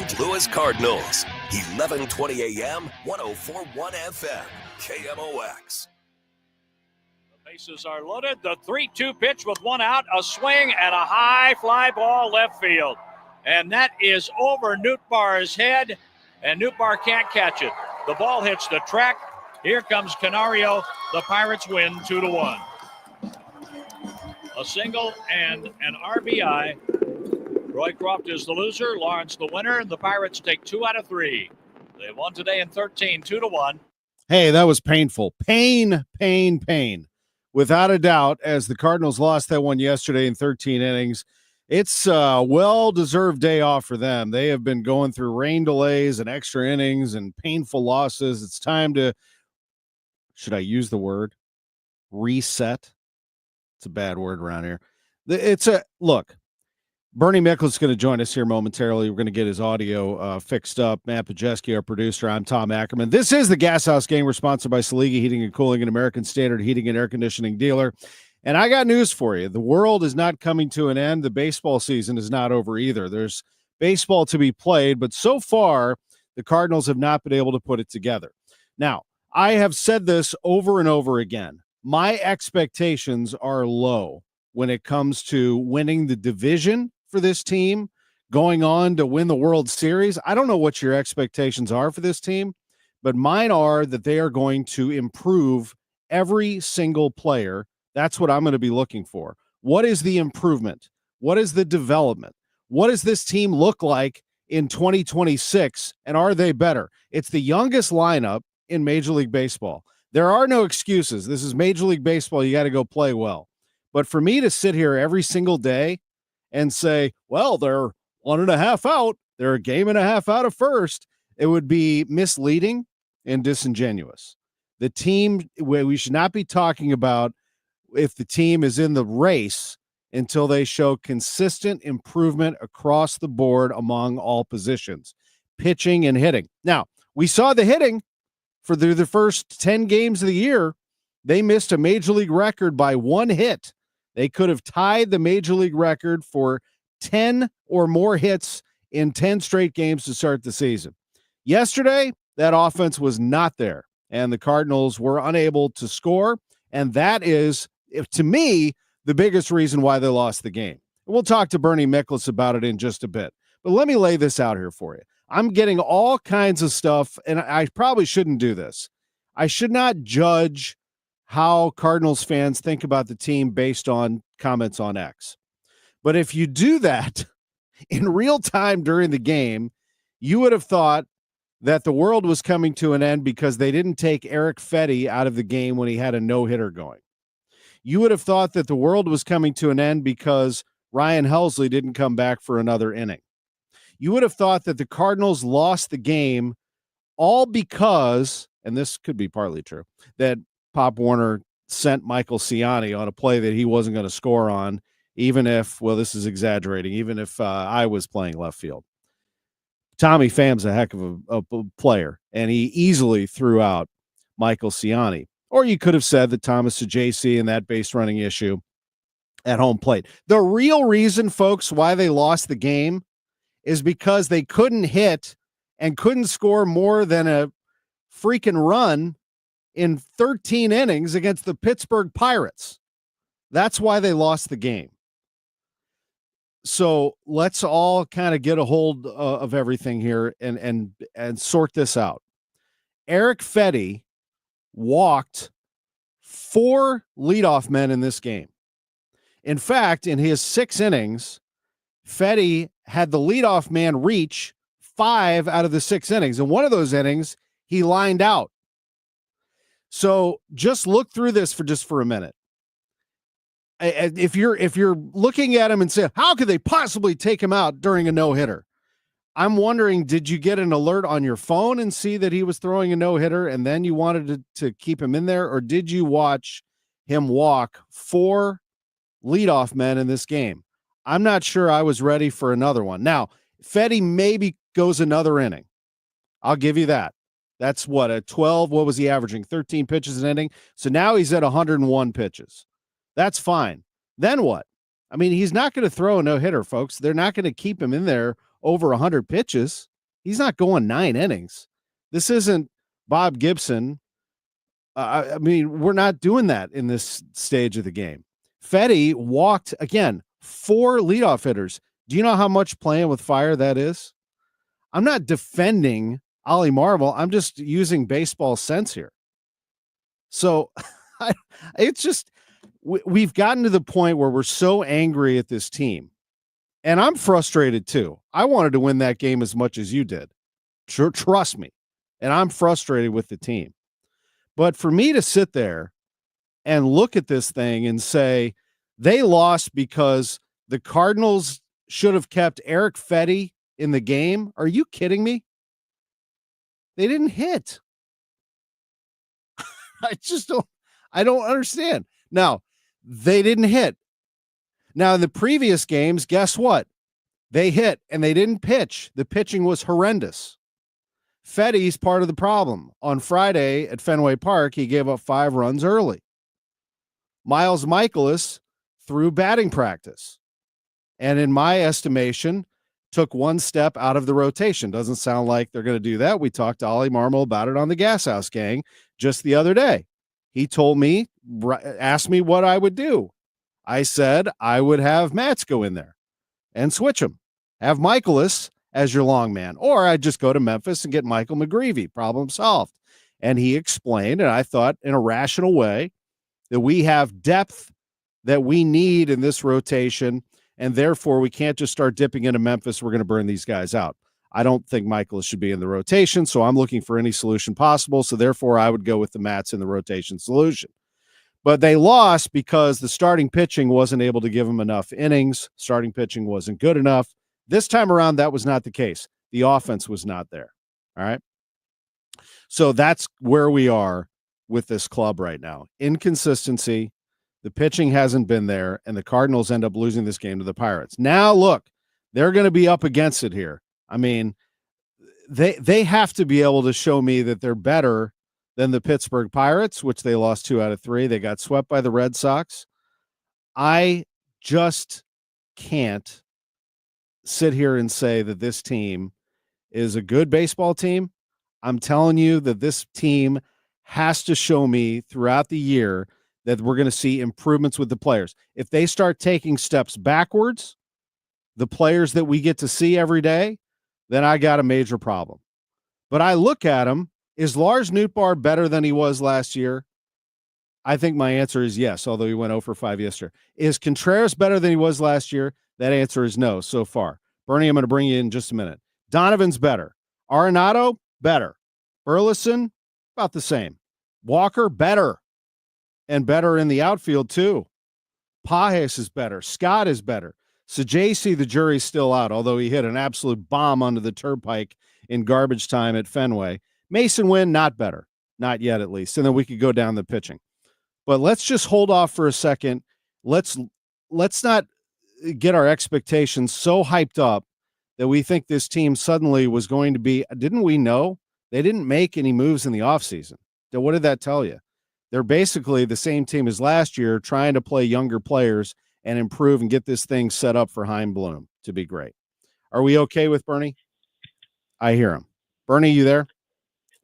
St. Louis Cardinals. 1120 AM, 1041 FM, KMOX. The bases are loaded. The 3-2 pitch with one out, a swing, and a high fly ball left field. And that is over Nootbaar's head, and Nootbaar can't catch it. The ball hits the track. Here comes Canario. The Pirates win 2-1. A single and an RBI. Roycroft is the loser, Lawrence the winner, and the Pirates take 2 out of 3. They won today in 13, 2-1. Hey, that was painful. Pain. Without a doubt, as the Cardinals lost that one yesterday in 13 innings, it's a well-deserved day off for them. They have been going through rain delays and extra innings and painful losses. It's time to, should I use the word, reset? It's a bad word around here. Look, Bernie Miklasz is going to join us here momentarily. We're going to get his audio fixed up. Matt Pajeski, our producer. I'm Tom Ackerman. This is the Gashouse Gang. We're sponsored by Saliga Heating and Cooling, an American Standard heating and air conditioning dealer. And I got news for you. The world is not coming to an end. The baseball season is not over either. There's baseball to be played, but so far, the Cardinals have not been able to put it together. Now, I have said this over and over again. My expectations are low when it comes to winning the division for this team, going on to win the World Series. I don't know what your expectations are for this team, but mine are that they are going to improve every single player. That's what I'm going to be looking for. What is the improvement? What is the development? What does this team look like in 2026? And are they better? It's the youngest lineup in Major League Baseball. There are no excuses. This is Major League Baseball. You got to go play well. But for me to sit here every single day and say, well, they're 1.5 out, they're a game and a half out of first, it would be misleading and disingenuous. The team, we should not be talking about if the team is in the race until they show consistent improvement across the board among all positions, pitching and hitting. Now, we saw the hitting for the first 10 games of the year. They missed a Major League record by 1 hit. They could have tied the Major League record for 10 or more hits in 10 straight games to start the season. Yesterday, that offense was not there, and the Cardinals were unable to score, and that is, to me, the biggest reason why they lost the game. We'll talk to Bernie Miklasz about it in just a bit, but let me lay this out here for you. I'm getting all kinds of stuff, and I probably shouldn't do this. I should not judge how Cardinals fans think about the team based on comments on X. But if you do that in real time during the game, you would have thought that the world was coming to an end because they didn't take Eric Fetty out of the game when he had a no-hitter going. You would have thought that the world was coming to an end because Ryan Helsley didn't come back for another inning. You would have thought that the Cardinals lost the game all because, and this could be partly true, that Pop Warner sent Michael Ciani on a play that he wasn't going to score on, even if, well, this is exaggerating, even if I was playing left field. Tommy Pham's a heck of a player, and he easily threw out Michael Ciani. Or you could have said that Thomas Sajaci and that base running issue at home plate. The real reason, folks, why they lost the game is because they couldn't hit and couldn't score more than a freaking run in 13 innings against the Pittsburgh Pirates. That's why they lost the game. So let's all kind of get a hold of everything here and sort this out. Eric Fetty walked 4 leadoff men in this game. In fact, in his 6 innings, Fetty had the leadoff man reach 5 out of the 6 innings. And one of those innings, he lined out. So just look through this for a minute. If you're looking at him and say, how could they possibly take him out during a no-hitter? I'm wondering, did you get an alert on your phone and see that he was throwing a no-hitter and then you wanted to keep him in there? Or did you watch him walk 4 leadoff men in this game? I'm not sure I was ready for another one. Now, Fetty maybe goes another inning. I'll give you that. That's what, a 12, what was he averaging? 13 pitches an inning. So now he's at 101 pitches. That's fine. Then what? I mean, he's not going to throw a no-hitter, folks. They're not going to keep him in there over 100 pitches. He's not going 9 innings. This isn't Bob Gibson. I mean, we're not doing that in this stage of the game. Fetty walked, again, 4 leadoff hitters. Do you know how much playing with fire that is? I'm not defending Ollie Marvel. I'm just using baseball sense here. So it's just, we've gotten to the point where we're so angry at this team. And I'm frustrated too. I wanted to win that game as much as you did. Trust me. And I'm frustrated with the team. But for me to sit there and look at this thing and say they lost because the Cardinals should have kept Eric Fetty in the game. Are you kidding me? They didn't hit. I don't understand. Now, they didn't hit. Now, in the previous games, guess what? They hit and they didn't pitch. The pitching was horrendous. Fetty's part of the problem. On Friday at Fenway Park, he gave up 5 runs early. Miles Miklasz threw batting practice. And in my estimation, took 1 step out of the rotation. Doesn't sound like they're going to do that. We talked to Ollie Marmol about it on the Gashouse Gang just the other day. He told me, asked me what I would do. I said I would have Matz go in there and switch him. Have Michaelis as your long man. Or I'd just go to Memphis and get Michael McGreevy. Problem solved. And he explained, and I thought in a rational way, that we have depth that we need in this rotation, and therefore we can't just start dipping into Memphis. We're going to burn these guys out. I don't think Michaelis should be in the rotation, so I'm looking for any solution possible. So therefore I would go with the Mats in the rotation solution. But they lost because the starting pitching wasn't able to give them enough innings. Starting pitching wasn't good enough. This time around, that was not the case. The offense was not there. All right. So that's where we are with this club right now. Inconsistency. The pitching hasn't been there, and the Cardinals end up losing this game to the Pirates. Now, look, they're going to be up against it here. I mean, they have to be able to show me that they're better than the Pittsburgh Pirates, which they lost 2 out of 3. They got swept by the Red Sox. I just can't sit here and say that this team is a good baseball team. I'm telling you that this team has to show me throughout the year that we're going to see improvements with the players. If they start taking steps backwards, the players that we get to see every day, then I got a major problem. But I look at them. Is Lars Nootbaar better than he was last year? I think my answer is yes, although he went 0 for 5 yesterday. Is Contreras better than he was last year? That answer is no so far. Bernie, I'm going to bring you in just a minute. Donovan's better. Arenado, better. Burleson, about the same. Walker, better. And better in the outfield, too. Pajes is better. Scott is better. So JC, the jury's still out, although he hit an absolute bomb onto the turnpike in garbage time at Fenway. Mason Wynn, not better. Not yet, at least. And then we could go down the pitching. But let's just hold off for a second. Let's not get our expectations so hyped up that we think this team suddenly was going to be, didn't we know? They didn't make any moves in the offseason. So what did that tell you? They're basically the same team as last year, trying to play younger players and improve and get this thing set up for Chaim Bloom to be great. Are we okay with Bernie? I hear him. Bernie, you there?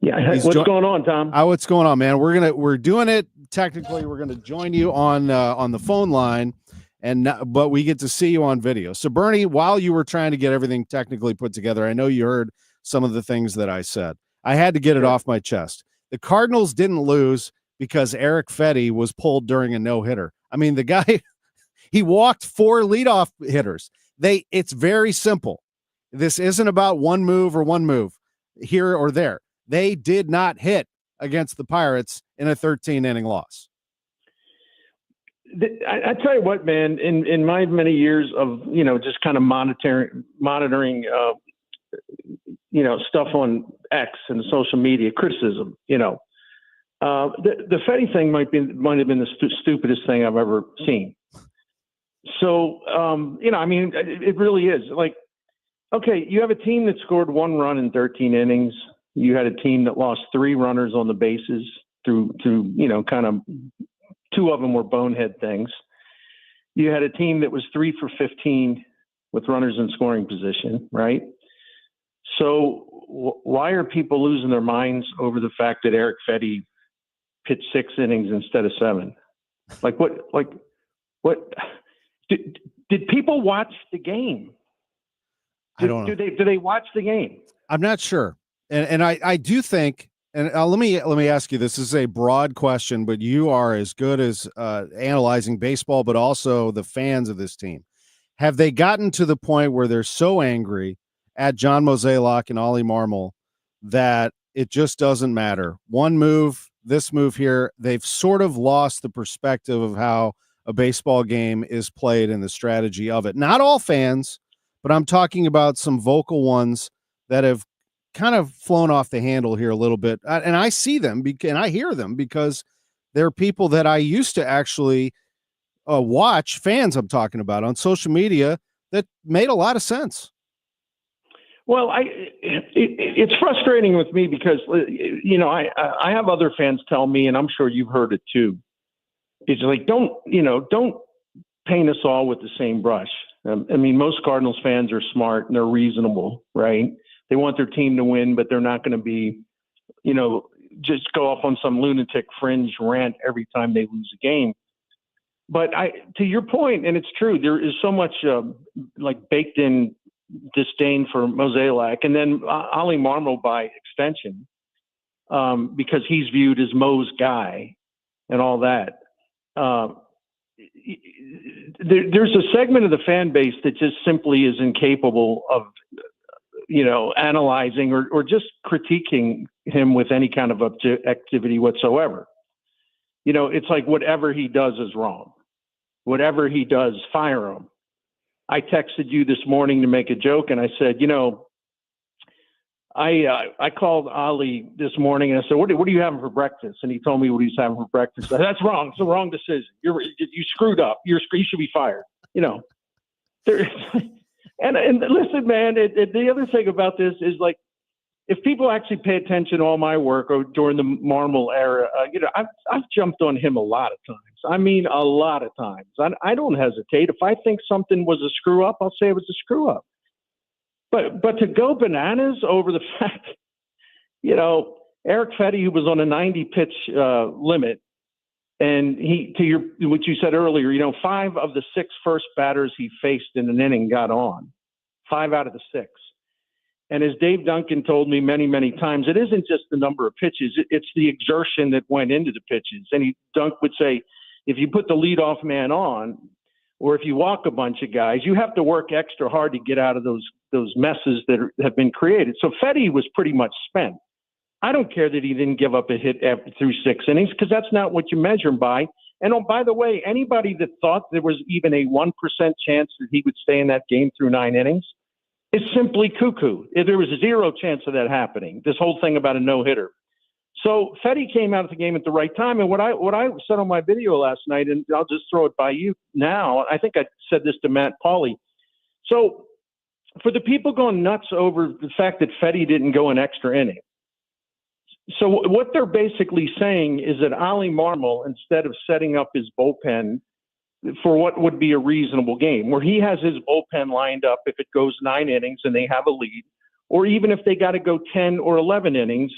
Yeah. What's going on, Tom? What's going on, man? We're doing it technically. We're going to join you on the phone line, but we get to see you on video. So Bernie, while you were trying to get everything technically put together, I know you heard some of the things that I said. I had to get it off my chest. The Cardinals didn't lose because Eric Fetty was pulled during a no-hitter. I mean, the guy, he walked 4 leadoff hitters. It's very simple. This isn't about one move here or there. They did not hit against the Pirates in a 13-inning loss. I tell you what, man, in my many years of, just kind of monitoring, stuff on X and social media, criticism, the Fetty thing might have been the stupidest thing I've ever seen. So, it really is. Like, okay, you have a team that scored 1 run in 13 innings. You had a team that lost 3 runners on the bases through kind of 2 of them were bonehead things. You had a team that was 3 for 15 with runners in scoring position, right? So why are people losing their minds over the fact that Eric Fetty pitched 6 innings instead of 7? What did people watch the game? I don't know. Do they watch the game? I'm not sure. And I do think, and let me ask you, this is a broad question, but you are as good as analyzing baseball, but also the fans of this team. Have they gotten to the point where they're so angry at John Mozeliak and Ollie Marmol that it just doesn't matter? One move, this move here, they've sort of lost the perspective of how a baseball game is played and the strategy of it. Not all fans, but I'm talking about some vocal ones that have kind of flown off the handle here a little bit. And I see them and I hear them because they're people that I used to actually watch, fans I'm talking about on social media, that made a lot of sense. Well, it's frustrating with me because, I have other fans tell me, and I'm sure you've heard it too. It's like, don't paint us all with the same brush. I mean, most Cardinals fans are smart and they're reasonable, right? They want their team to win, but they're not going to be, just go off on some lunatic fringe rant every time they lose a game. But to your point, and it's true, there is so much baked in disdain for Mozeliak, and then Ollie Marmol by extension, because he's viewed as Mo's guy and all that. There's a segment of the fan base that just simply is incapable of, analyzing or just critiquing him with any kind of activity whatsoever. It's like whatever he does is wrong. Whatever he does, fire him. I texted you this morning to make a joke, and I said, I called Ollie this morning and I said, what are you having for breakfast? And he told me what he's having for breakfast. I said, that's wrong. It's a wrong decision. You screwed up. You should be fired. And listen, man, the other thing about this is, like, if people actually pay attention to all my work or during the Marmol era, I've jumped on him a lot of times. I mean, a lot of times. I don't hesitate. If I think something was a screw up, I'll say it was a screw up. But to go bananas over the fact, Eric Fetty, who was on a 90 pitch limit, and what you said earlier, 5 of the 6 first batters he faced in an inning got on, 5 out of the 6. And as Dave Duncan told me many, many times, it isn't just the number of pitches, it's the exertion that went into the pitches. And Dunk would say, if you put the leadoff man on, or if you walk a bunch of guys, you have to work extra hard to get out of those messes that have been created. So Fetty was pretty much spent. I don't care that he didn't give up a hit through 6 innings, because that's not what you measure him by. And by the way, anybody that thought there was even a 1% chance that he would stay in that game through 9 innings is simply cuckoo. There was 0 chance of that happening. This whole thing about a no-hitter. So Fetty came out of the game at the right time. And what I said on my video last night, and I'll just throw it by you now, I think I said this to Matt Pauley. So for the people going nuts over the fact that Fetty didn't go an extra inning, so what they're basically saying is that Ollie Marmol, instead of setting up his bullpen for what would be a reasonable game, where he has his bullpen lined up if it goes 9 innings and they have a lead, or even if they got to go 10 or 11 innings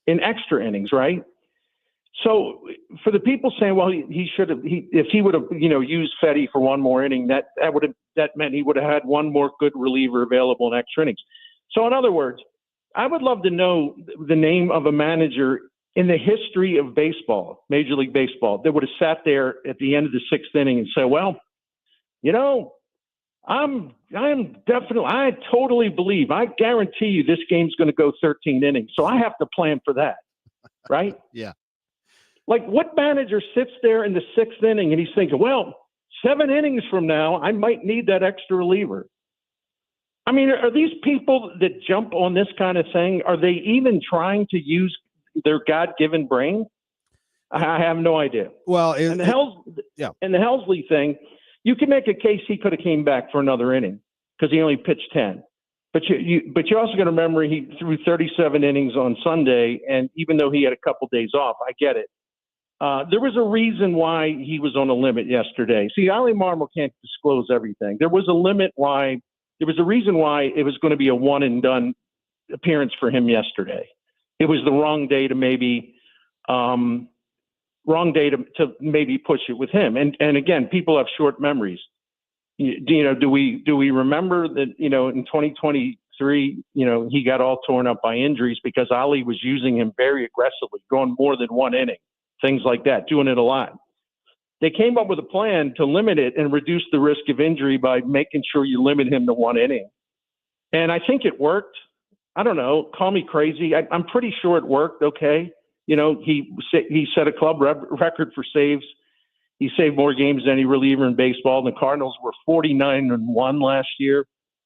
in extra innings, right? So for the people saying, well, he should have, if he would have, used Fetty for 1 more inning, that meant he would have had 1 more good reliever available in extra innings. So in other words, I would love to know the name of a manager in the history of baseball, Major League Baseball, that would have sat there at the end of the 6th inning and said, well, I totally believe, I guarantee you this game's going to go 13 innings. So I have to plan for that. Right? Yeah. Like, what manager sits there in the 6th inning and he's thinking, well, 7 innings from now, I might need that extra reliever. I mean, are these people that jump on this kind of thing, are they even trying to use their God-given brain? I have no idea. Well, and the Helsley thing, you can make a case he could have came back for another inning because he only pitched 10. But you also got to remember he threw 37 innings on Sunday, and even though he had a couple days off, I get it. There was a reason why he was on a limit yesterday. See, Ollie Marmol can't disclose everything. There was a reason why it was going to be a one and done appearance for him yesterday. It was the wrong day to maybe push it with him. And again, people have short memories. Do we remember that, in 2023, he got all torn up by injuries because Ali was using him very aggressively, going more than one inning, things like that, doing it a lot. They came up with a plan to limit it and reduce the risk of injury by making sure you limit him to one inning. And I think it worked. I don't know. Call me crazy. I'm pretty sure it worked. Okay. He set a club record for saves. He saved more games than any reliever in baseball. The Cardinals were 49-1 last year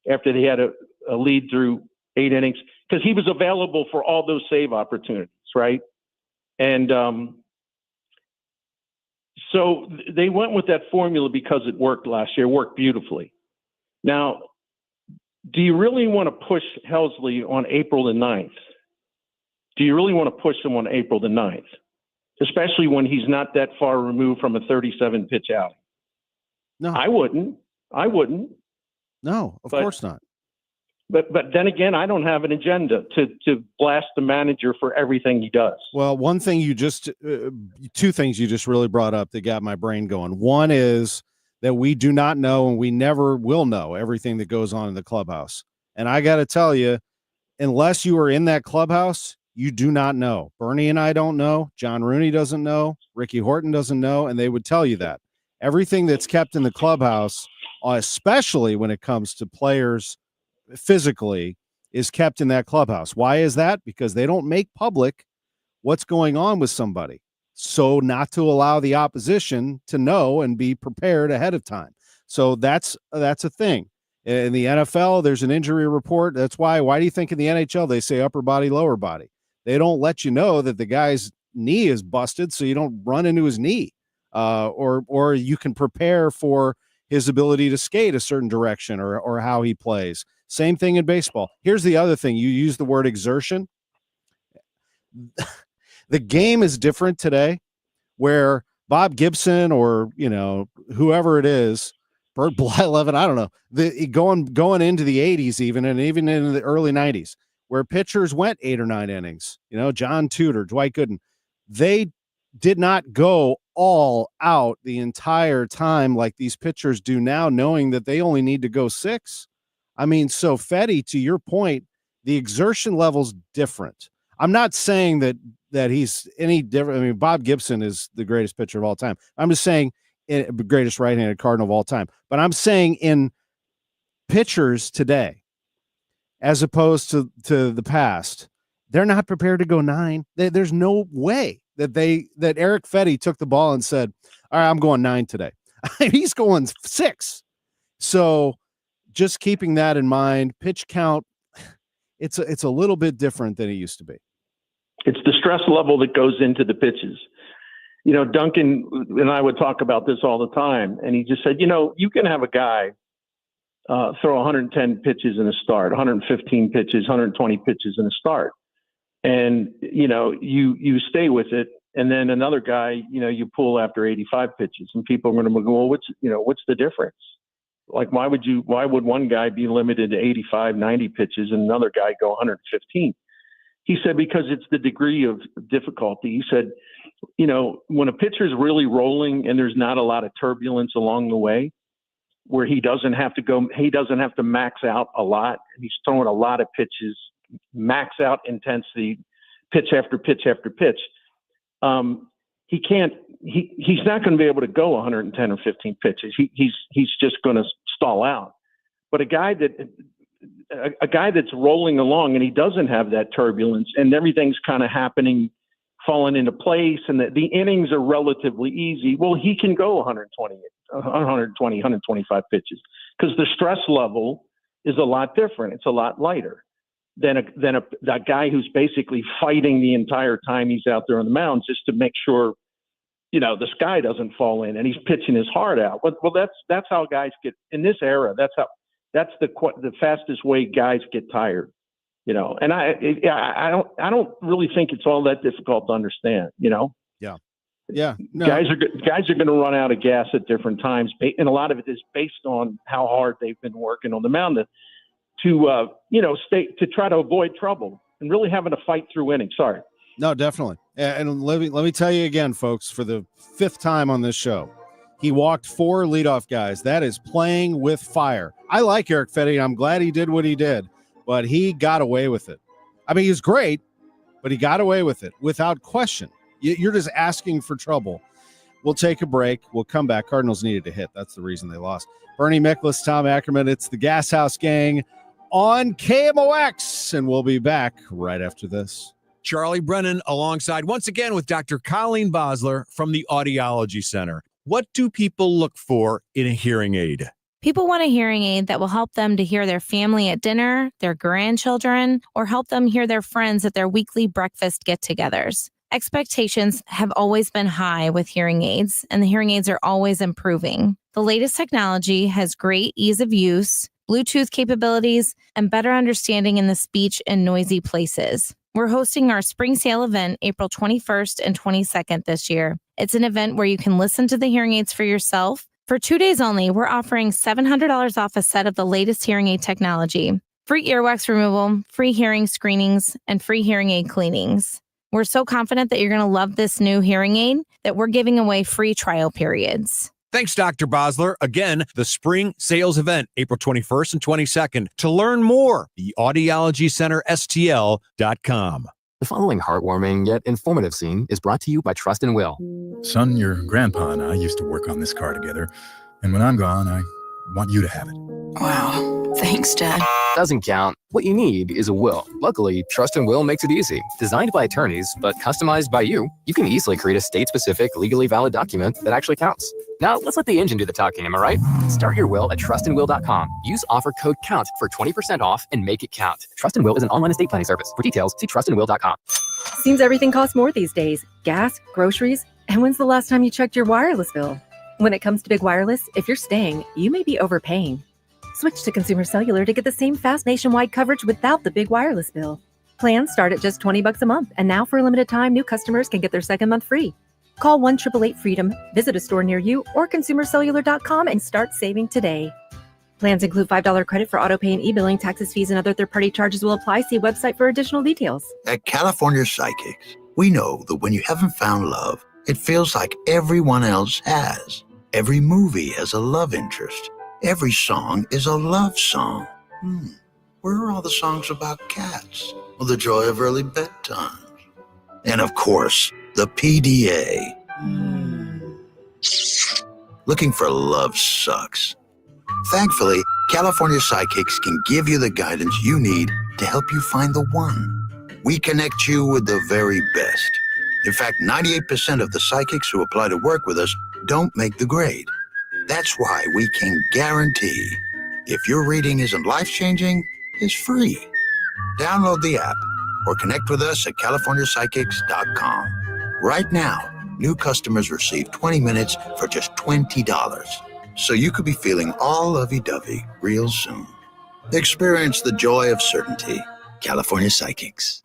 after they had a lead through 8 innings because he was available for all those save opportunities, right? And so they went with that formula because it worked last year. It worked beautifully. Now, do you really want to push Helsley on April the 9th? Do you really want to push him on April the 9th? Especially when he's not that far removed from a 37-pitch outing. No. I wouldn't. No, of course not. But then again, I don't have an agenda to blast the manager for everything he does. Well, two things you just really brought up that got my brain going. One is that we do not know, and we never will know, everything that goes on in the clubhouse. And I got to tell you, unless you are in that clubhouse, you do not know. Bernie and I don't know. John Rooney doesn't know. Ricky Horton doesn't know, and they would tell you that. Everything that's kept in the clubhouse, especially when it comes to players physically, is kept in that clubhouse. Why is that? Because they don't make public what's going on with somebody, so not to allow the opposition to know and be prepared ahead of time. So that's a thing. In the NFL, there's an injury report. That's why do you think in the NHL they say upper body, lower body? They don't let you know that the guy's knee is busted, so you don't run into his knee, or you can prepare for his ability to skate a certain direction or how he plays. Same thing in baseball. Here's the other thing. You use the word exertion. The game is different today, where Bob Gibson or, whoever it is, Bert Blyleven, I don't know, going into the 80s even, and even in the early 90s, where pitchers went 8 or 9 innings, John Tudor, Dwight Gooden, they did not go all out the entire time like these pitchers do now, knowing that they only need to go 6. I mean, so Fetty, to your point, the exertion level's different. I'm not saying that he's any different. I mean, Bob Gibson is the greatest pitcher of all time. I'm just saying the greatest right-handed Cardinal of all time. But I'm saying in pitchers today, as opposed to the past, they're not prepared to go 9. There's no way that Eric Fetty took the ball and said, all right, I'm going 9 today. He's going 6. So just keeping that in mind, pitch count, it's a little bit different than it used to be. It's the stress level that goes into the pitches. Duncan and I would talk about this all the time, and he just said, you can have a guy throw 110 pitches in a start, 115 pitches, 120 pitches in a start, and you stay with it, and then another guy, you pull after 85 pitches, and people are going to go, well, what's the difference? Like, why would one guy be limited to 85, 90 pitches and another guy go 115? He said, because it's the degree of difficulty. He said, when a pitcher's really rolling and there's not a lot of turbulence along the way, where he doesn't have to max out a lot, and he's throwing a lot of pitches, max out intensity, pitch after pitch after pitch. He's not going to be able to go 110 or 15 pitches. He's just going to stall out. But a guy that's rolling along and he doesn't have that turbulence and everything's kind of happening, falling into place, and the innings are relatively easy. Well, he can go 120, 125 pitches because the stress level is a lot different. It's a lot lighter than a guy who's basically fighting the entire time he's out there on the mound just to make sure, the sky doesn't fall in and he's pitching his heart out. Well, that's how guys get in this era. That's the fastest way guys get tired, and I don't really think it's all that difficult to understand, Yeah. No. Guys are going to run out of gas at different times. And a lot of it is based on how hard they've been working on the mound. to try to avoid trouble and really having to fight through innings. Sorry. No, definitely. And let me tell you again, folks, for the 5th time on this show, he walked 4 leadoff guys. That is playing with fire. I like Eric Fetty. I'm glad he did what he did, but he got away with it. I mean, he's great, but he got away with it without question. You're just asking for trouble. We'll take a break. We'll come back. Cardinals needed a hit. That's the reason they lost. Bernie Miklasz, Tom Ackerman. It's the Gashouse Gang on KMOX, and we'll be back right after this. Charlie Brennan alongside once again with Dr. Colleen Bosler from the Audiology Center. What do people look for in a hearing aid? People want a hearing aid that will help them to hear their family at dinner, their grandchildren, or help them hear their friends at their weekly breakfast get-togethers. Expectations have always been high with hearing aids, and the hearing aids are always improving. The latest technology has great ease of use, Bluetooth capabilities, and better understanding in the speech and noisy places. We're hosting our spring sale event April 21st and 22nd this year. It's an event where you can listen to the hearing aids for yourself. For 2 days only, we're offering $700 off a set of the latest hearing aid technology, free earwax removal, free hearing screenings, and free hearing aid cleanings. We're so confident that you're going to love this new hearing aid that we're giving away free trial periods. Thanks, Dr. Bosler. Again, the spring sales event, April 21st and 22nd. To learn more, the Audiology Center, STL.com. The following heartwarming yet informative scene is brought to you by Trust and Will. Son, your grandpa and I used to work on this car together, and when I'm gone, I want you to have it. Wow. Thanks, Dad. Doesn't count. What you need is a will. Luckily, Trust and Will makes it easy. Designed by attorneys, but customized by you, you can easily create a state-specific, legally valid document that actually counts. Now, let's let the engine do the talking, am I right? Start your will at trustandwill.com. Use offer code COUNT for 20% off and make it count. Trust and Will is an online estate planning service. For details, see trustandwill.com. Seems everything costs more these days. Gas, groceries, and when's the last time you checked your wireless bill? When it comes to big wireless, if you're staying, you may be overpaying. Switch to Consumer Cellular to get the same fast nationwide coverage without the big wireless bill. Plans start at just $20 a month, and now for a limited time, new customers can get their second month free. Call 1-888-FREEDOM, visit a store near you, or consumercellular.com and start saving today. Plans include $5 credit for autopay and e-billing. Taxes, fees, and other third-party charges will apply. See website for additional details. At California Psychics, we know that when you haven't found love, it feels like everyone else has. Every movie has a love interest. Every song is a love song. Where are all the songs about cats? Well, the joy of early bedtime. And of course, the PDA. Looking for love sucks. Thankfully, California Psychics can give you the guidance you need to help you find the one. We connect you with the very best. In fact, 98% of the psychics who apply to work with us don't make the grade. That's why we can guarantee if your reading isn't life-changing, it's free. Download the app or connect with us at CaliforniaPsychics.com. Right now, new customers receive 20 minutes for just $20. So you could be feeling all lovey-dovey real soon. Experience the joy of certainty. California Psychics.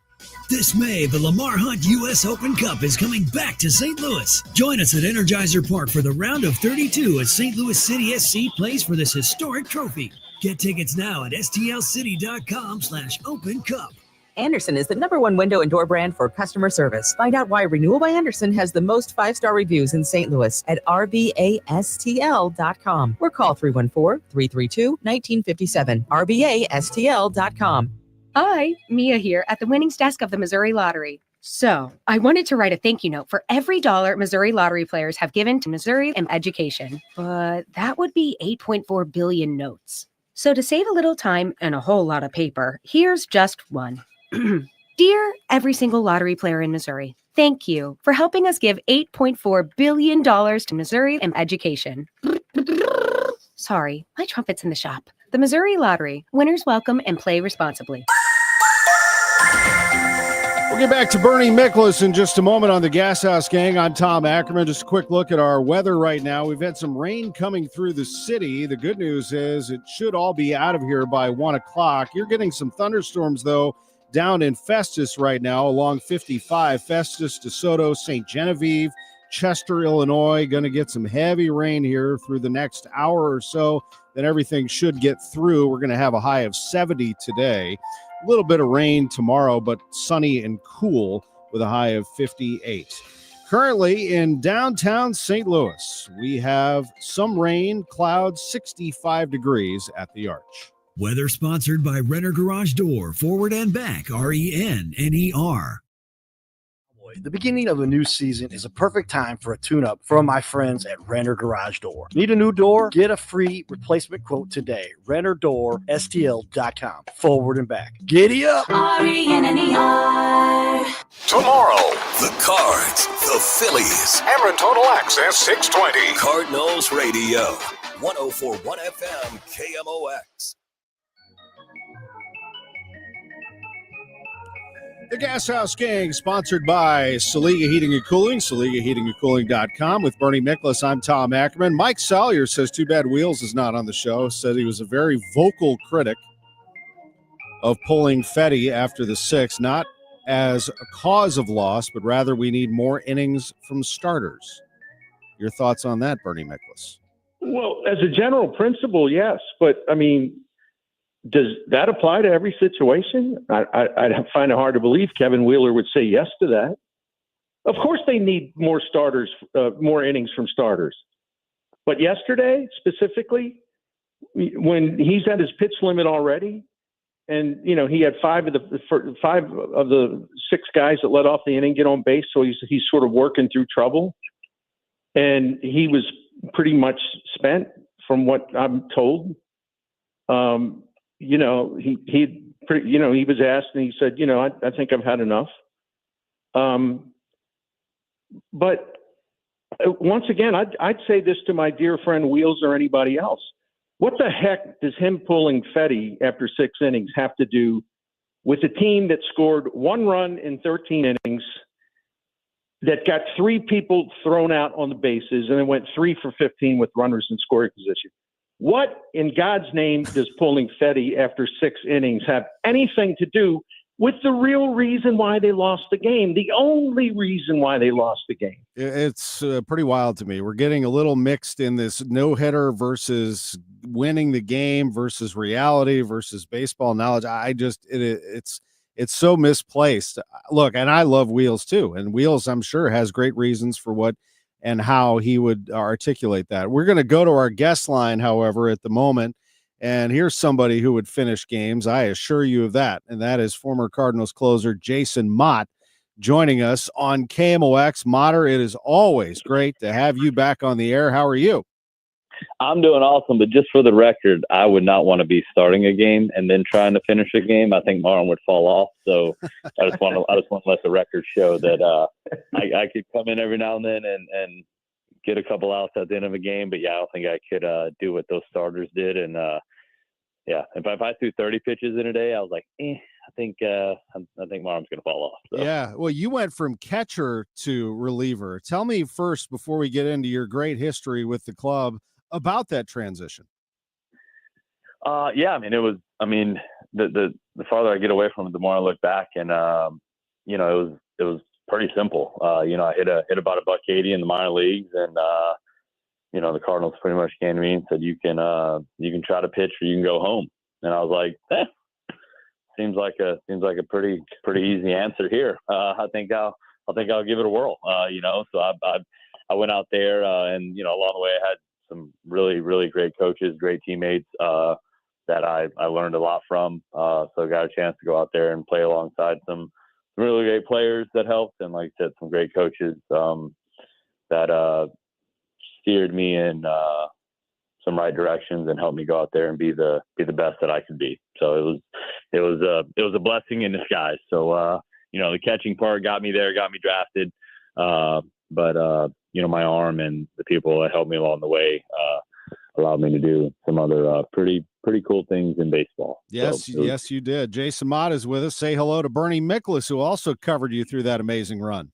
This May, the Lamar Hunt U.S. Open Cup is coming back to St. Louis. Join us at Energizer Park for the round of 32 as St. Louis City SC plays for this historic trophy. Get tickets now at stlcity.com/Open Cup. Anderson is the #1 window and door brand for customer service. Find out why Renewal by Anderson has the most 5-star reviews in St. Louis at rbastl.com or call 314-332-1957. rbastl.com. Hi, Mia here at the winnings desk of the Missouri Lottery. So, I wanted to write a thank you note for every dollar Missouri Lottery players have given to Missouri and education, but that would be 8.4 billion notes. So to save a little time and a whole lot of paper, here's just one. Dear every single lottery player in Missouri, thank you for helping us give $8.4 billion to Missouri and education. Sorry, my trumpet's in the shop. The Missouri Lottery. Winners welcome and play responsibly. We'll get back to Bernie Miklasz in just a moment on the Gashouse Gang. I'm Tom Ackerman. Just a quick look at our weather right now. We've had some rain coming through the city. The good news is it should all be out of here by 1 o'clock. You're getting some thunderstorms, though, down in Festus right now along 55. Festus, DeSoto, St. Genevieve, Chester, Illinois. Going to get some heavy rain here through the next hour or so. then everything should get through. We're going to have a high of 70 today. A little bit of rain tomorrow, but sunny and cool with a high of 58. Currently in downtown St. Louis, we have some rain, clouds, 65 degrees at the Arch. Weather sponsored by Renner Garage Door, forward and back, RENNER. The beginning of the new season is a perfect time for a tune-up from my friends at Renner Garage Door. Need a new door? Get a free replacement quote today. RennerDoorSTL.com. Forward and back. Giddy up! Tomorrow, the Cards, the Phillies. Cameron Total Access 620. Cardinals Radio, 104.1 FM, KMOX. The Gashouse Gang, sponsored by Saliga Heating and Cooling, SaligaHeatingandCooling.com. With Bernie Miklasz, I'm Tom Ackerman. Mike Salyer says too bad Wheels is not on the show. Said he was a very vocal critic of pulling Fetty after the 6th, not as a cause of loss, but rather we need more innings from starters. Your thoughts on that, Bernie Miklasz? Well, as a general principle, yes. But, I mean, does that apply to every situation? I find it hard to believe Kevin Wheeler would say yes to that. Of course they need more starters, more innings from starters. But yesterday, specifically, when he's at his pitch limit already, and, you know, he had five of the 6 guys that let off the inning get on base, so he's sort of working through trouble. And he was pretty much spent from what I'm told. You know, he was asked and he said, you know, I think I've had enough. But once again, I'd say this to my dear friend Wheels or anybody else. What the heck does him pulling Fetty after 6 innings have to do with a team that scored 1 run in 13 innings, that got 3 people thrown out on the bases, and then went 3 for 15 with runners in scoring position? What in God's name does pulling Fetty after 6 innings have anything to do with the real reason why they lost the game? The only reason why they lost the game. It's pretty wild to me. We're getting a little mixed in this no-hitter versus winning the game versus reality versus baseball knowledge. It's so misplaced. Look, and I love Wheels too. And Wheels, I'm sure, has great reasons for what and how he would articulate that. We're going to go to our guest line, however, at the moment. And here's somebody who would finish games, I assure you of that. And that is former Cardinals closer Jason Motte joining us on KMOX. Motter, it is always great to have you back on the air. How are you? I'm doing awesome, but just for the record, I would not want to be starting a game and then trying to finish a game. I think my arm would fall off. So I just want to let the record show that I could come in every now and then and get a couple outs at the end of a game. But yeah, I don't think I could do what those starters did. And yeah, if I threw 30 pitches in a day, I was like, I think my arm's gonna fall off. So. Yeah, well, you went from catcher to reliever. Tell me first, before we get into your great history with the club, about that transition. Yeah, I mean, the farther I get away from it, the more I look back, and you know, it was pretty simple. You know, I hit about $180 in the minor leagues, and you know, the Cardinals pretty much came to me and said, you can try to pitch or you can go home. And I was like, seems like a pretty easy answer here. I think I'll give it a whirl. You know, so I went out there, and you know, along the way I had some really, really great coaches, great teammates that I learned a lot from. So I got a chance to go out there and play alongside some really great players that helped, and like I said, some great coaches that steered me in some right directions and helped me go out there and be the best that I could be. So it was a blessing in disguise. So you know, the catching part got me there, got me drafted. But you know, my arm and the people that helped me along the way allowed me to do some other pretty cool things in baseball. Yes, yes, you did. Jason Motte is with us. Say hello to Bernie Miklasz, who also covered you through that amazing run.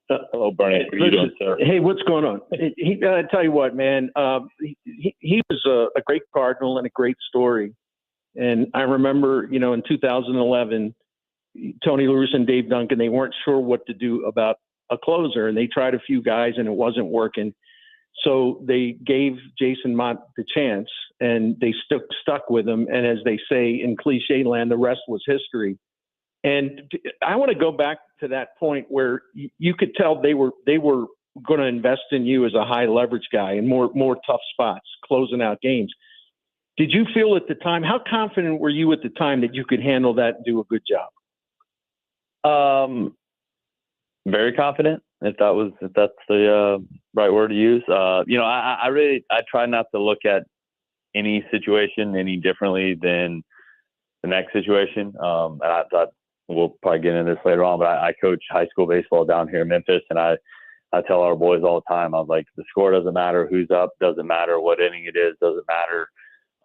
Hello, Bernie. How are you doing, sir? Hey, what's going on? I tell you what, man. He was a great Cardinal and a great story. And I remember, you know, in 2011, Tony La Russa and Dave Duncan, they weren't sure what to do about a closer, and they tried a few guys and it wasn't working. So they gave Jason Motte the chance, and they stuck with him. And as they say in cliche land, the rest was history. And I want to go back to that point where you could tell they were going to invest in you as a high leverage guy and more tough spots, closing out games. Did you feel at the time, how confident were you at the time that you could handle that and do a good job? Very confident, if that's the right word to use. I try not to look at any situation any differently than the next situation. And I thought we'll probably get into this later on, but I coach high school baseball down here in Memphis, and I tell our boys all the time, I'm like, the score doesn't matter, who's up doesn't matter, what inning it is doesn't matter.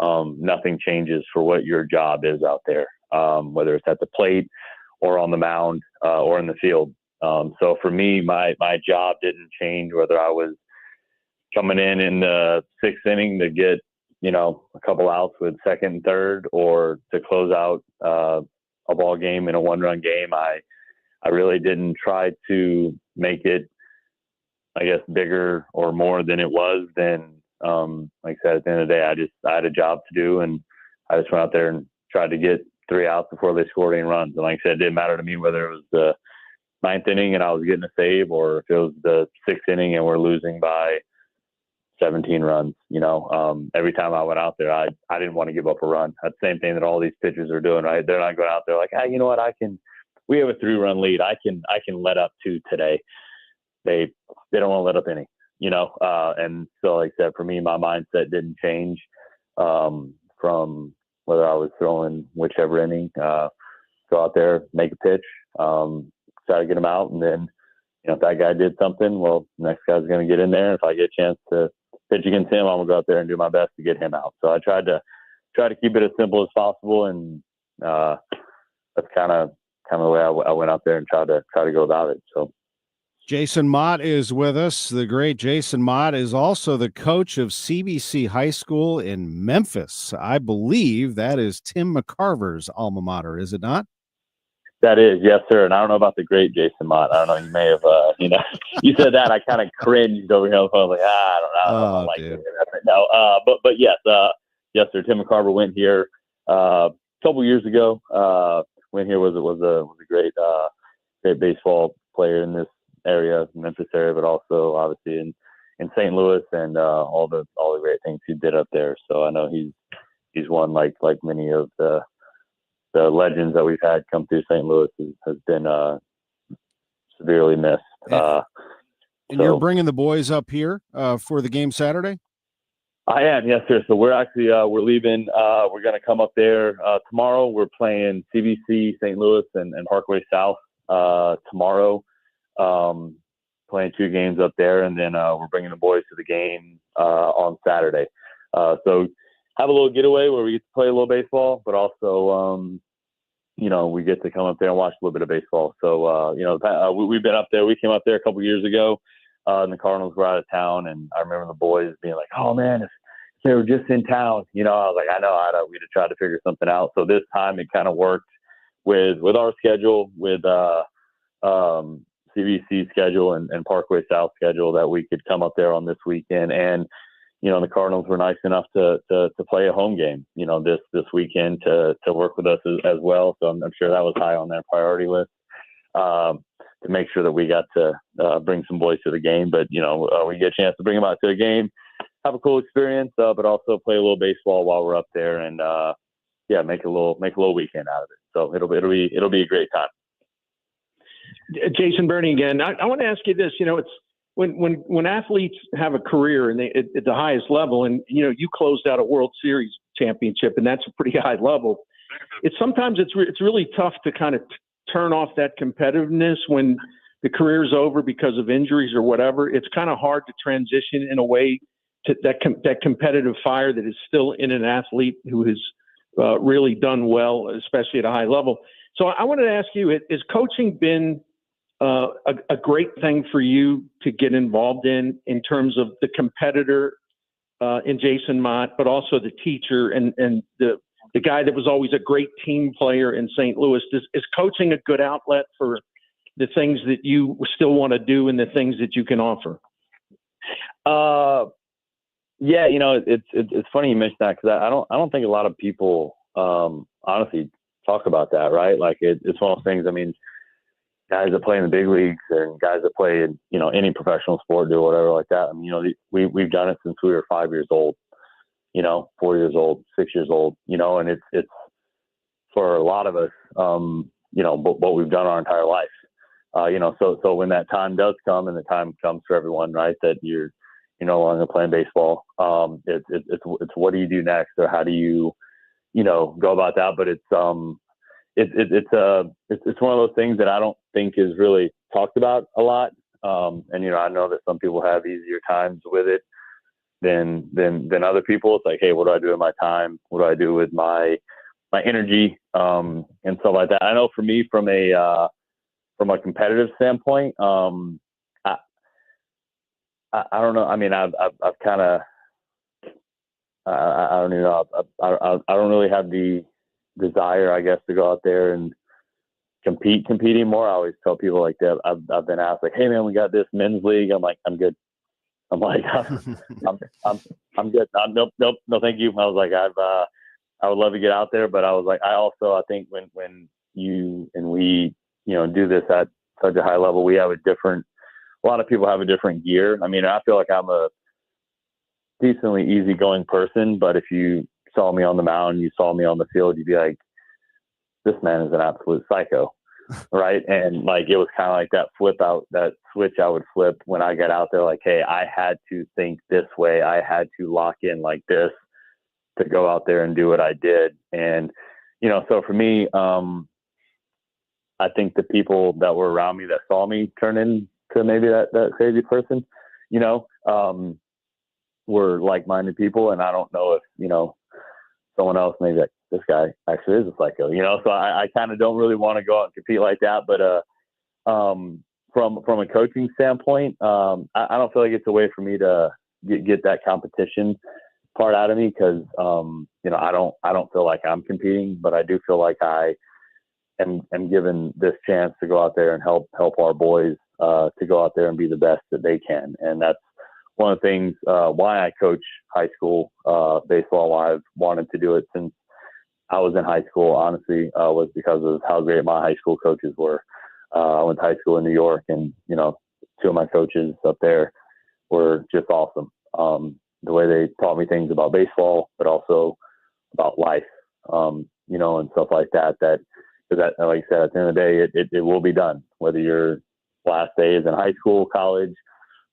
Nothing changes for what your job is out there, whether it's at the plate or on the mound or in the field. So for me, my job didn't change whether I was coming in the sixth inning to get, a couple outs with second and third, or to close out a ball game in a one-run game. I really didn't try to make it, I guess, bigger or more than it was. Then, like I said, at the end of the day, I had a job to do, and I just went out there and tried to get 3 outs before they scored any runs. And like I said, it didn't matter to me whether it was the ninth inning and I was getting a save, or if it was the sixth inning and we're losing by 17 runs. Every time I went out there, I didn't want to give up a run. That's the same thing that all these pitchers are doing, right? They're not going out there like, hey, you know what, we have a 3-run lead. I can let up 2 today. They don't want to let up any, and so like I said, for me, my mindset didn't change from whether I was throwing whichever inning, go out there, make a pitch, try to get him out. And then, if that guy did something, well, the next guy's going to get in there. If I get a chance to pitch against him, I'm going to go out there and do my best to get him out. So I tried to keep it as simple as possible. And that's kind of the way I went out there and try to go about it. So. Jason Motte is with us. The great Jason Motte is also the coach of CBC High School in Memphis. I believe that is Tim McCarver's alma mater, is it not? That is, yes, sir. And I don't know about the great Jason Motte. I don't know. You may have, you said that. I kind of cringed over here on the phone. Like, I don't like it. No, but yes, sir. Tim McCarver went here a couple years ago. Went here was a great baseball player in this area, Memphis area, but also obviously in St. Louis, and all the great things he did up there. So I know he's one like many of the legends that we've had come through St. Louis has been severely missed. And you're bringing the boys up here for the game Saturday? I am, yes, sir. So we're actually we're leaving. We're going to come up there tomorrow. We're playing CBC St. Louis and Parkway South tomorrow. Playing 2 games up there, and then we're bringing the boys to the game on Saturday. So have a little getaway where we get to play a little baseball, but also we get to come up there and watch a little bit of baseball. So we've been up there. We came up there a couple years ago, and the Cardinals were out of town, and I remember the boys being like, "Oh man, if they were just in town," I was like, "I know, we'd have tried to figure something out." So this time it kind of worked with our schedule, with CBC schedule and Parkway South schedule, that we could come up there on this weekend. And, the Cardinals were nice enough to play a home game, this weekend to work with us as well. So I'm sure that was high on their priority list, to make sure that we got to bring some boys to the game. But, we get a chance to bring them out to the game, have a cool experience, but also play a little baseball while we're up there, and make a little weekend out of it. So it'll be a great time. Jason, Bernie again. I want to ask you this. It's when athletes have a career and they at the highest level, and you closed out a World Series championship, and that's a pretty high level. Sometimes it's really tough to kind of turn off that competitiveness when the career's over because of injuries or whatever. It's kind of hard to transition in a way to that competitive fire that is still in an athlete who has really done well, especially at a high level. So I wanted to ask you: has coaching been a great thing for you to get involved in terms of the competitor in Jason Motte, but also the teacher and the guy that was always a great team player in St. Louis? Is coaching a good outlet for the things that you still want to do and the things that you can offer? Yeah, it's funny you mentioned that because I don't think a lot of people honestly talk about that, right? Like it's one of those things. I mean, guys that play in the big leagues and guys that play in any professional sport do whatever like that. I mean, we've done it since we were 5 years old, 4 years old, 6 years old, and it's for a lot of us, what we've done our entire life. So when that time does come, and the time comes for everyone, right, that you're no longer playing baseball, it's what do you do next, or how do you, go about that? But it's one of those things that I don't think is really talked about a lot. And I know that some people have easier times with it than other people. It's like, hey, what do I do with my time? What do I do with my energy, and stuff like that. I know for me, from a competitive standpoint, I don't know. I mean, I've kind of, I don't even know. I don't really have the desire, I guess, to go out there and compete anymore. I always tell people like that. I've been asked like, hey man, we got this men's league. I'm like, I'm good. I'm like, I'm good. Nope, no, thank you. I was like, I would love to get out there, but I was like, I think when you and we, do this at such a high level, we have a lot of people have a different gear. I mean, I feel like I'm a decently easygoing person, but if you saw me on the mound, you saw me on the field, you'd be like, this man is an absolute psycho. Right. And like, it was kind of like that switch I would flip when I got out there. Like, hey, I had to think this way. I had to lock in like this to go out there and do what I did. And, so for me, I think the people that were around me that saw me turn into maybe that crazy person, were like-minded people. And I don't know if, someone else, maybe like, this guy actually is a psycho, so I kind of don't really want to go out and compete like that. But from a coaching standpoint, I don't feel like it's a way for me to get that competition part out of me, because I don't feel like I'm competing, but I do feel like I am given this chance to go out there and help our boys to go out there and be the best that they can. And that's one of the things why I coach high school baseball, why I've wanted to do it since I was in high school, honestly, was because of how great my high school coaches were. I went to high school in New York, and, two of my coaches up there were just awesome. The way they taught me things about baseball, but also about life, and stuff like that, like I said, at the end of the day, it will be done. Whether your last day is in high school, college,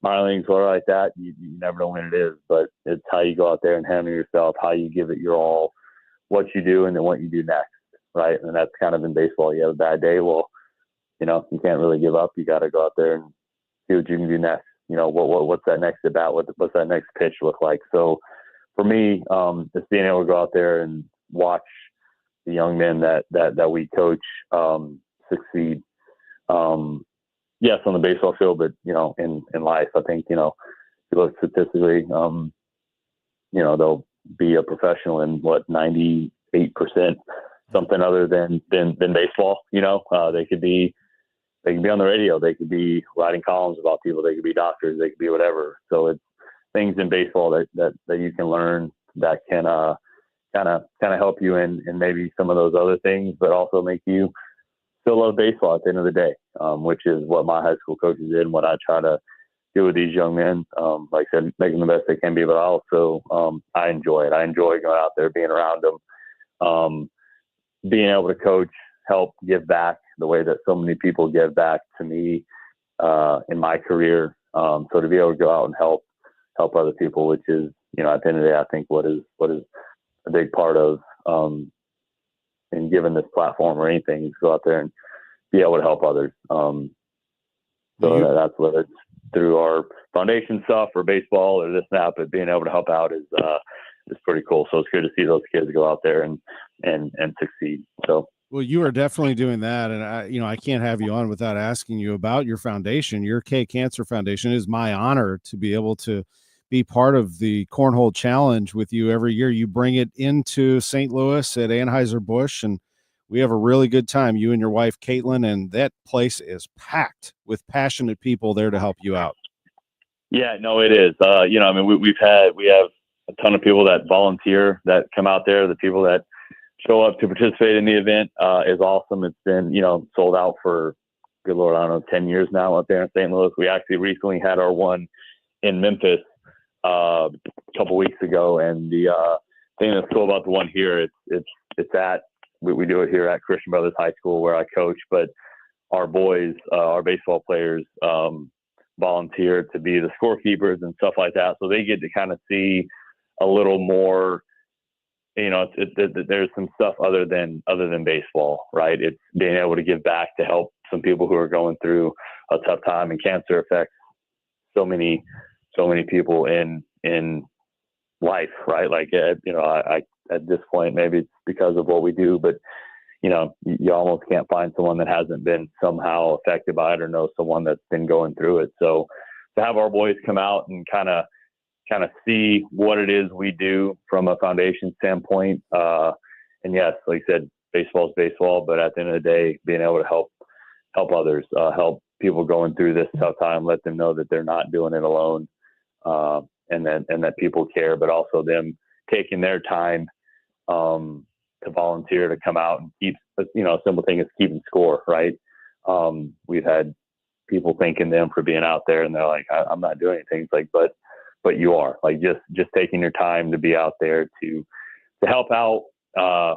minor leagues, or like that, you never know when it is, but it's how you go out there and handle yourself, how you give it your all, what you do, and then what you do next, right? And that's kind of in baseball. You have a bad day, well, you can't really give up. You got to go out there and see what you can do next. What's that next at bat? What's that next pitch look like? So for me, just being able to go out there and watch the young men that we coach succeed. Yes, on the baseball field, but in life, I think if you look statistically, they'll be a professional in 98%, something other than baseball. They could be on the radio, they could be writing columns about people, they could be doctors, they could be whatever. So it's things in baseball that you can learn that can kind of help you in maybe some of those other things, but also make you still love baseball at the end of the day, which is what my high school coaches did and what I try to do with these young men. Like I said, making the best they can be, but also I enjoy it. I enjoy going out there, being around them, being able to coach, help, give back the way that so many people give back to me in my career. So to be able to go out and help other people, which is, at the end of the day, I think what is a big part of and given this platform or anything, is go out there and be able to help others. That's whether it's through our foundation stuff or baseball or this and that, but being able to help out is pretty cool. So it's good to see those kids go out there and succeed. So. Well, you are definitely doing that. And I can't have you on without asking you about your foundation, your K Cancer Foundation. It is my honor to be able to be part of the Cornhole Challenge with you every year. You bring it into St. Louis at Anheuser-Busch, and we have a really good time, you and your wife, Caitlin, and that place is packed with passionate people there to help you out. Yeah, no, it is. You know, I mean, we have a ton of people that volunteer that come out there. The people that show up to participate in the event is awesome. It's been, you know, sold out for, good Lord, I don't know, 10 years now up there in St. Louis. We actually recently had our one in Memphis a couple weeks ago, and the thing that's cool about the one here, we do it here at Christian Brothers High School where I coach, but our boys, our baseball players, volunteer to be the scorekeepers and stuff like that, so they get to kind of see a little more. You know, there's some stuff other than baseball, right? It's being able to give back to help some people who are going through a tough time, and cancer affects so many people in life, right? Like, you know, I at this point, maybe it's because of what we do, but you know, you almost can't find someone that hasn't been somehow affected by it or know someone that's been going through it. So to have our boys come out and kind of see what it is we do from a foundation standpoint. And yes, like I said, baseball is baseball, but at the end of the day, being able to help others, help people going through this tough time, let them know that they're not doing it alone. And that people care, but also them taking their time, to volunteer to come out and keep, you know, a simple thing is keeping score, right? We've had people thanking them for being out there, and they're like, I'm not doing anything. It's like, but you are, like, just taking your time to be out there to help out,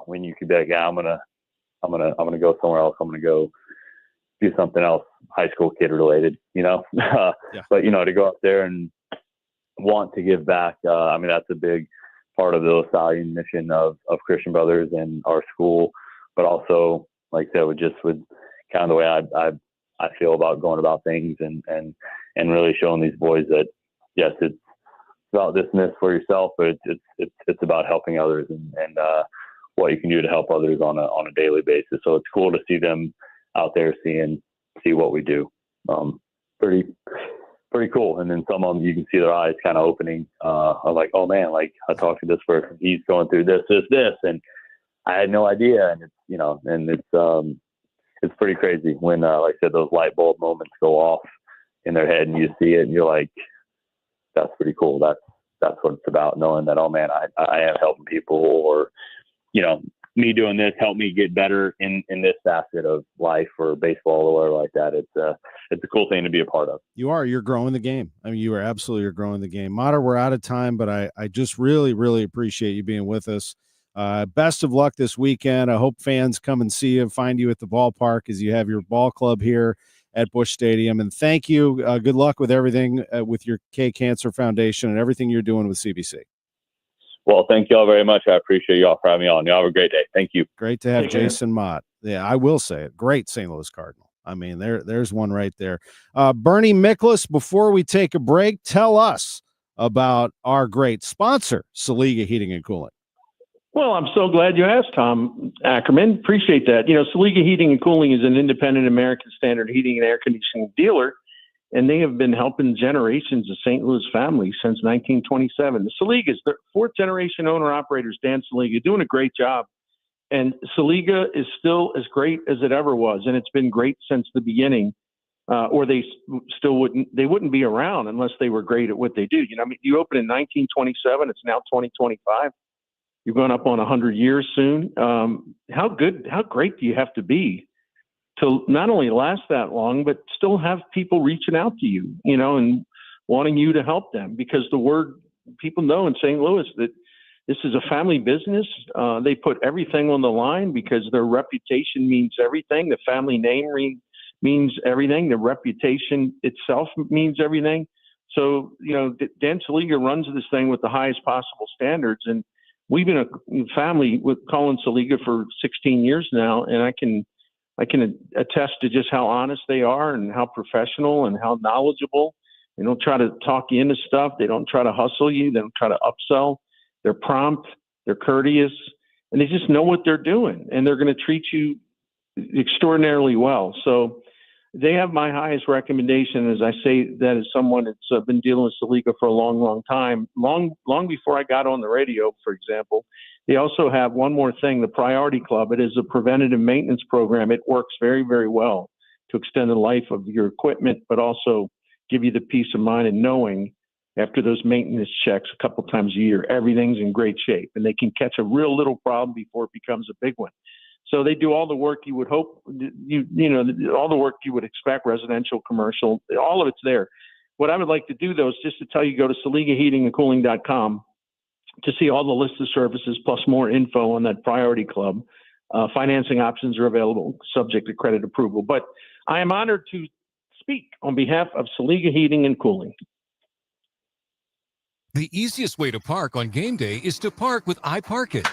when you could be like, yeah, I'm gonna go somewhere else. I'm gonna go do something else, high school kid related, you know. Yeah. But you know, to go out there and want to give back, I mean, that's a big part of the stallion mission of Christian Brothers and our school, but also, like I said, with kind of the way I feel about going about things, and really showing these boys that yes, it's about this and this for yourself, but it's about helping others and what you can do to help others on a daily basis. So it's cool to see them out there see what we do. Pretty cool. And then some of them, you can see their eyes kind of opening, of like, oh man, like I talked to this person, he's going through this, and I had no idea. And it's, you know, and it's pretty crazy when, like I said, those light bulb moments go off in their head and you see it and you're like, that's pretty cool. That's what it's about, knowing that, oh man, I am helping people, or, you know, me doing this helped me get better in this facet of life or baseball or whatever like that. It's a cool thing to be a part of. You're growing the game. I mean, you're growing the game. Motte, we're out of time, but I just really, really appreciate you being with us. Best of luck this weekend. I hope fans come and see you, find you at the ballpark as you have your ball club here at Busch Stadium. And thank you. Good luck with everything with your K Cancer Foundation and everything you're doing with CBC. Well, thank you all very much. I appreciate you all for having me on. You have a great day. Thank you. Great to have Jason Motte. Yeah, I will say it. Great St. Louis Cardinal. I mean, there's one right there. Bernie Miklasz, before we take a break, tell us about our great sponsor, Saliga Heating and Cooling. Well, I'm so glad you asked, Tom Ackerman. Appreciate that. You know, Saliga Heating and Cooling is an independent American Standard heating and air conditioning dealer, and they have been helping generations of St. Louis families since 1927. The Saliga is the fourth-generation owner-operators, Dan Saliga, doing a great job. And Saliga is still as great as it ever was, and it's been great since the beginning. Or they wouldn't be around unless they were great at what they do. You know, I mean, you opened in 1927. It's now 2025. You're going up on 100 years soon. How great do you have to be to not only last that long, but still have people reaching out to you, you know, and wanting you to help them? Because the word people know in St. Louis that this is a family business. They put everything on the line because their reputation means everything. The family name means everything. The reputation itself means everything. So, you know, Dan Saliga runs this thing with the highest possible standards. And we've been a family with Colin Saliga for 16 years now. And I can attest to just how honest they are and how professional and how knowledgeable. They don't try to talk you into stuff. They don't try to hustle you. They don't try to upsell. They're prompt, they're courteous, and they just know what they're doing, and they're going to treat you extraordinarily well. So they have my highest recommendation, as I say that as someone that's been dealing with Saliga for a long, long time, long before I got on the radio, for example. They also have one more thing, the Priority Club. It is a preventative maintenance program. It works very, very well to extend the life of your equipment, but also give you the peace of mind and knowing after those maintenance checks a couple times a year, everything's in great shape, and they can catch a real little problem before it becomes a big one. So they do all the work you would hope, all the work you would expect, residential, commercial, all of it's there. What I would like to do, though, is just to tell you, go to SaligaHeatingandCooling.com to see all the list of services plus more info on that priority club. Financing options are available, subject to credit approval. But I am honored to speak on behalf of Saliga Heating and Cooling. The easiest way to park on game day is to park with iParkit.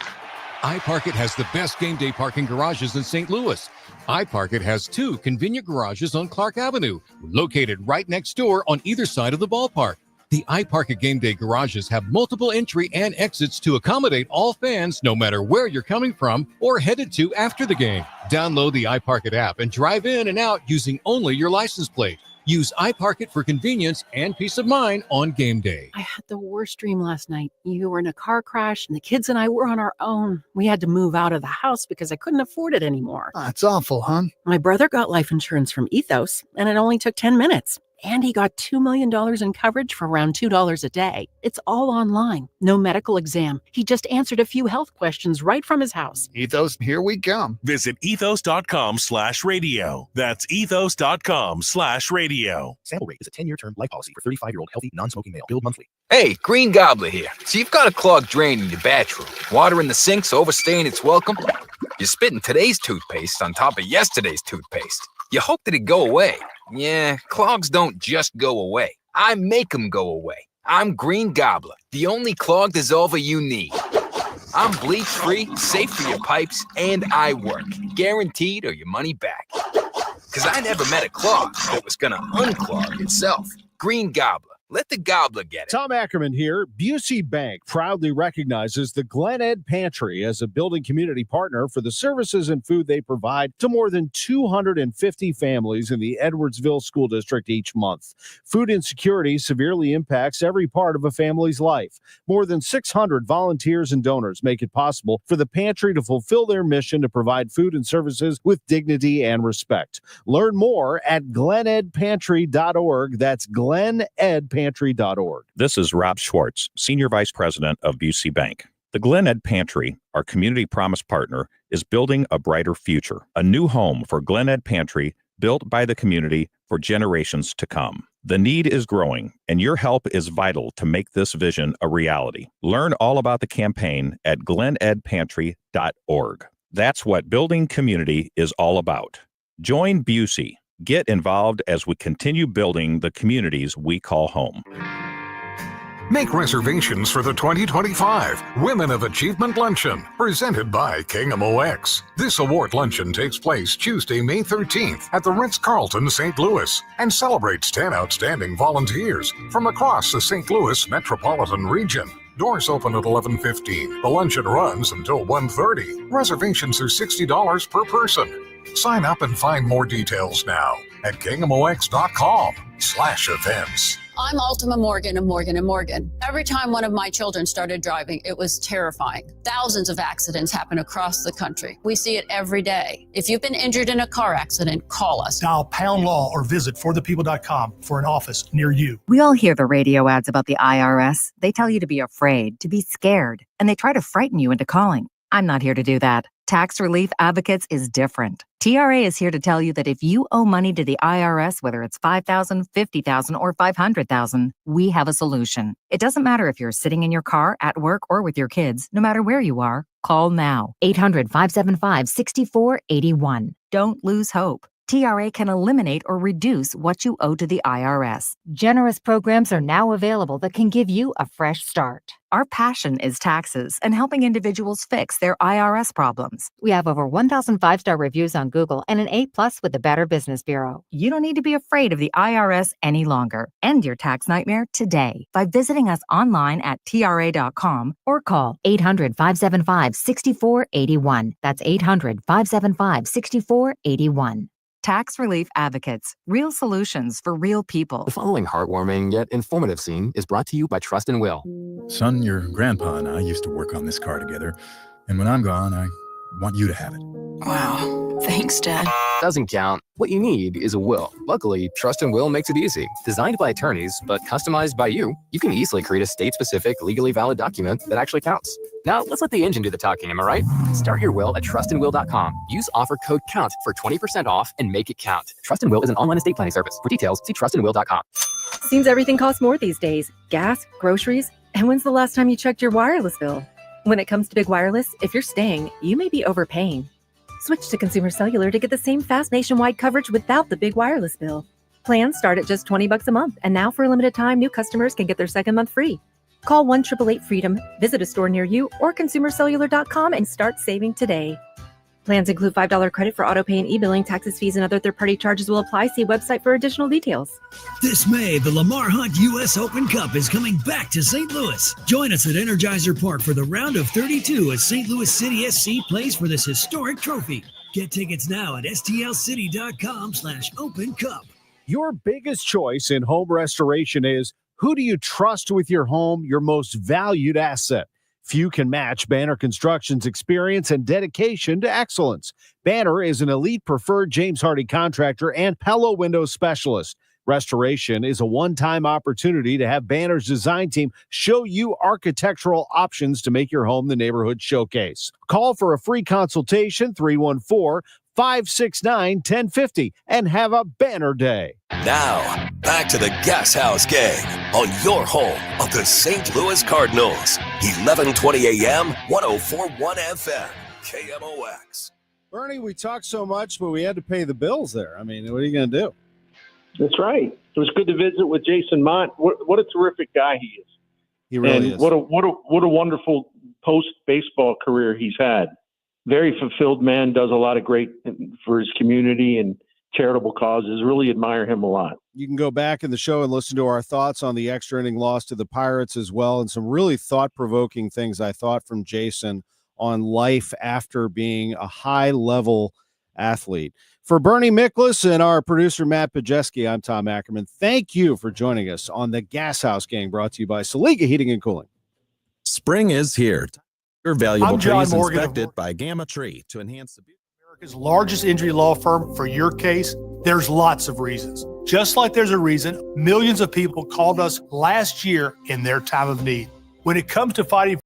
iParkit has the best game day parking garages in St. Louis. iParkit has 2 convenient garages on Clark Avenue, located right next door on either side of the ballpark. The iParkit game day garages have multiple entry and exits to accommodate all fans, no matter where you're coming from or headed to after the game. Download the iParkit app and drive in and out using only your license plate. Use iParkit for convenience and peace of mind on game day. I had the worst dream last night. You were in a car crash and the kids and I were on our own. We had to move out of the house because I couldn't afford it anymore. That's awful, hon. My brother got life insurance from Ethos and it only took 10 minutes. And he got $2 million in coverage for around $2 a day. It's all online. No medical exam. He just answered a few health questions right from his house. Ethos, here we come. Visit ethos.com/radio. That's ethos.com/radio. Sample rate is a 10-year term life policy for 35-year-old healthy, non-smoking male. Billed monthly. Hey, Green Gobbler here. So you've got a clogged drain in your bathroom. Water in the sink's overstaying its welcome. You're spitting today's toothpaste on top of yesterday's toothpaste. You hope that it go away. Yeah, clogs don't just go away. I make them go away. I'm Green Gobbler, the only clog dissolver you need. I'm bleach-free, safe for your pipes, and I work. Guaranteed or your money back. Because I never met a clog that was going to unclog itself. Green Gobbler. Let the gobbler get it. Tom Ackerman here. Busey Bank proudly recognizes the Glen Ed Pantry as a building community partner for the services and food they provide to more than 250 families in the Edwardsville School District each month. Food insecurity severely impacts every part of a family's life. More than 600 volunteers and donors make it possible for the pantry to fulfill their mission to provide food and services with dignity and respect. Learn more at glenedpantry.org. That's glenedpantry.org. This is Rob Schwartz, Senior Vice President of Busey Bank. The Glen Ed Pantry, our community promise partner, is building a brighter future, a new home for Glen Ed Pantry built by the community for generations to come. The need is growing, and your help is vital to make this vision a reality. Learn all about the campaign at glenedpantry.org. That's what building community is all about. Join Busey. Get involved as we continue building the communities we call home. Make reservations for the 2025 Women of Achievement Luncheon, presented by KMOX. This award luncheon takes place Tuesday, May 13th at the Ritz-Carlton, St. Louis, and celebrates 10 outstanding volunteers from across the St. Louis metropolitan region. Doors open at 11:15. The luncheon runs until 1:30. Reservations are $60 per person. Sign up and find more details now at KMOX.com/events. I'm Ultima Morgan of Morgan & Morgan. Every time one of my children started driving, it was terrifying. Thousands of accidents happen across the country. We see it every day. If you've been injured in a car accident, call us. Dial pound law or visit forthepeople.com for an office near you. We all hear the radio ads about the IRS. They tell you to be afraid, to be scared, and they try to frighten you into calling. I'm not here to do that. Tax Relief Advocates is different. TRA is here to tell you that if you owe money to the IRS, whether it's $5,000, $50,000, or $500,000, we have a solution. It doesn't matter if you're sitting in your car, at work, or with your kids. No matter where you are, call now. 800-575-6481. Don't lose hope. TRA can eliminate or reduce what you owe to the IRS. Generous programs are now available that can give you a fresh start. Our passion is taxes and helping individuals fix their IRS problems. We have over 1,000 5-star reviews on Google and an A+ with the Better Business Bureau. You don't need to be afraid of the IRS any longer. End your tax nightmare today by visiting us online at TRA.com or call 800-575-6481. That's 800-575-6481. Tax Relief Advocates. Real solutions for real people. The following heartwarming yet informative scene is brought to you by Trust and Will. Son, your grandpa and I used to work on this car together. And when I'm gone, I want you to have it. Wow. Thanks, Dad. Doesn't count. What you need is a will. Luckily, Trust and Will makes it easy. Designed by attorneys, but customized by you can easily create a state-specific, legally valid document that actually counts. Now, let's let the engine do the talking, am I right? Start your will at trustandwill.com. Use offer code COUNT for 20% off and make it count. Trust and Will is an online estate planning service. For details, see trustandwill.com. Seems everything costs more these days. Gas, groceries, and when's the last time you checked your wireless bill? When it comes to big wireless, if you're staying, you may be overpaying. Switch to Consumer Cellular to get the same fast nationwide coverage without the big wireless bill. Plans start at just $20 a month, and now for a limited time, new customers can get their second month free. Call 1-888-FREEDOM, visit a store near you, or consumercellular.com and start saving today. Plans include $5 credit for autopay and e-billing. Taxes, fees, and other third-party charges will apply. See website for additional details. This May, the Lamar Hunt U.S. Open Cup is coming back to St. Louis. Join us at Energizer Park for the round of 32 as St. Louis City SC plays for this historic trophy. Get tickets now at stlcity.com/Open Cup. Your biggest choice in home restoration is, who do you trust with your home, your most valued asset? Few can match Banner Construction's experience and dedication to excellence. Banner is an elite preferred James Hardie contractor and Pella window specialist. Restoration is a one-time opportunity to have Banner's design team show you architectural options to make your home the neighborhood showcase. Call for a free consultation, 314-569-1050, and have a Banner day. Now, back to the Gashouse Gang on your home of the St. Louis Cardinals. 1120 AM, 104.1 FM, KMOX. Bernie, we talked so much, but we had to pay the bills there. I mean, what are you going to do? That's right. It was good to visit with Jason Motte. What a terrific guy he is. He really is. is. What a wonderful post-baseball career he's had. Very fulfilled man, does a lot of great for his community and charitable causes. Really admire him a lot. You can go back in the show and listen to our thoughts on the extra inning loss to the Pirates as well, and some really thought-provoking things I thought from Jason on life after being a high-level athlete. For Bernie Miklasz and our producer, Matt Pajeski, I'm Tom Ackerman. Thank you for joining us on the Gashouse Gang, brought to you by Saliga Heating and Cooling. Spring is here. Your valuable I'm John trees Morgan inspected by Gamma Tree to enhance the beauty. America's largest injury law firm. For your case, there's lots of reasons. Just like there's a reason millions of people called us last year in their time of need. When it comes to fighting